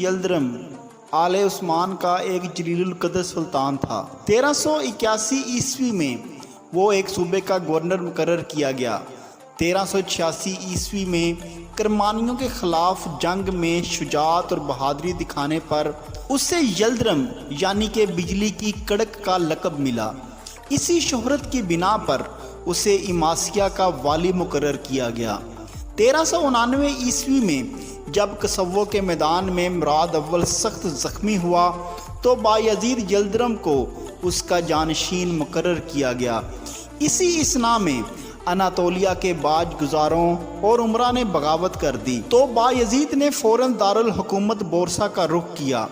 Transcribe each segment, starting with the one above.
यल्दरम आले उस्मान का एक जलीलुल कदर सुल्तान था। 1381 ईस्वी में वो एक सूबे का गवर्नर मुकर्रर किया गया। 1386 ईस्वी में करमानियों के खिलाफ जंग में शुजाअत और बहादुरी दिखाने पर उसे यल्दरम यानी कि बिजली की कड़क का लक़ब मिला। इसी शोहरत की बिना पर उसे इमासिया का वाली मुकर्रर किया गया। 1399 ईस्वी में जब कसव्वों के मैदान में मुराद अव्वल सख्त ज़ख्मी हुआ तो बायजीद यल्दरम को उसका जानशीन मुकर्रर किया गया। इसी इसना में अनातोलिया के बाज गुजारों और उमरा ने बगावत कर दी तो बायजीद ने फ़ौरन दारुल हुकूमत बोरसा का रुख किया।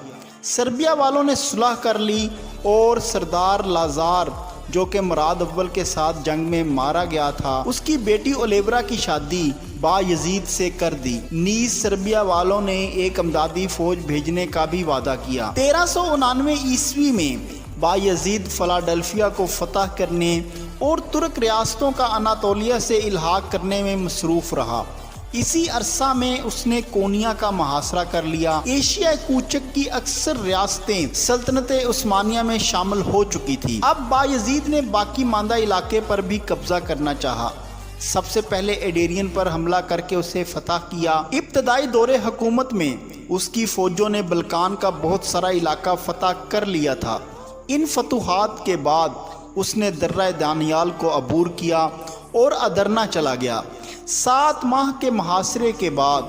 सर्बिया वालों ने सुलह कर ली और सरदार लाजार जो कि मुराद अव्वल के साथ जंग में मारा गया था उसकी बेटी ओलेवरा की शादी बायजीद से कर दी। नीज सर्बिया वालों ने एक अमदादी फौज भेजने का भी वादा किया। 1399 ईस्वी में बायजीद फिलाडेल्फिया को फतह करने और तुर्क रियासतों का अनातोलिया से इल्हाक करने में मसरूफ़ रहा। इसी अरसा में उसने कोनिया का मुहासरा कर लिया। एशिया कूचक की अक्सर रियासतें सल्तनत उस्मानिया में शामिल हो चुकी थी। अब बायजीद ने बाकी मांदा इलाके पर भी कब्जा करना चाहा। सबसे पहले एडेरियन पर हमला करके उसे फतह किया। इब्तदाई दौरे हुकूमत में उसकी फौजों ने बल्कान का बहुत सारा इलाका फतह कर लिया था। इन फतूहात के बाद उसने दर्रा दानियाल को अबूर किया और अदरना चला गया। 7 माह के मुहासरे के बाद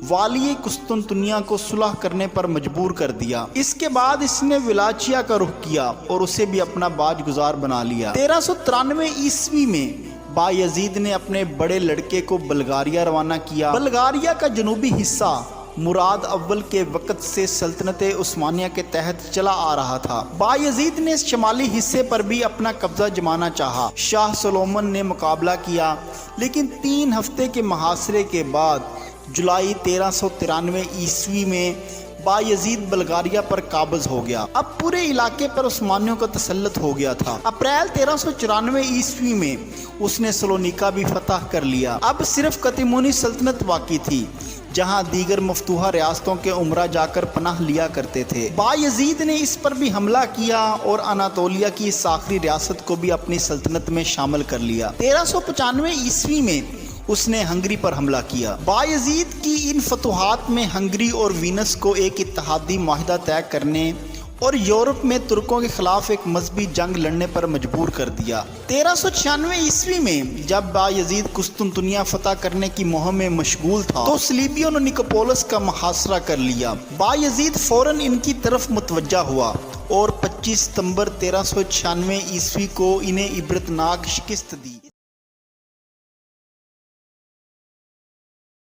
वाली कुस्तुनतुनिया को सुलह करने पर मजबूर कर दिया। इसके बाद इसने विलाचिया का रुख किया और उसे भी अपना बाजगुजार बना लिया। 1393 ईस्वी में बायजीद ने अपने बड़े लड़के को बल्गारिया रवाना किया। बल्गारिया का जनूबी हिस्सा मुराद अव्वल के वक़्त से सल्तनत उस्मानिया के तहत चला आ रहा था। बायजीद ने शमाली हिस्से पर भी अपना कब्जा जमाना चाहा। शाह सुलेमान ने मुकाबला किया लेकिन 3 हफ्ते के मुहासरे के बाद जुलाई 1393 ईस्वी में बायजीद बल्गारिया पर काबिज हो गया। अब पूरे इलाके पर उस्मानियों का तसल्लुत हो गया था। अप्रैल 1394 ईस्वी में उसने सलोनिका भी फतह कर लिया। अब सिर्फ कतिमुनी सल्तनत बाकी थी जहां दीगर मफ्तूहा रियासतों के उमरा जाकर पनाह लिया करते थे। बायजीद ने इस पर भी हमला किया और अनातोलिया की इस आखिरी रियासत को भी अपनी सल्तनत में शामिल कर लिया। 1395 ईस्वी में उसने हंगरी पर हमला किया। बायजीद की इन फतूहात में हंगरी और वीनस को एक इत्तेहादी माहिदा तय करने और यूरोप में तुर्कों के खिलाफ एक मजहबी जंग लड़ने पर मजबूर कर दिया। 1396 ईस्वी में जब बायजीद कुस्तुनतुनिया फतह करने की मुहिम में मशगूल था तो सलीबियों ने निकोपोलिस का मुहासरा कर लिया। बायजीद फौरन इनकी तरफ मुतवज्जा हुआ और 25 सितंबर 1396 ईस्वी को इन्हें इबरतनाक शिकस्त दी।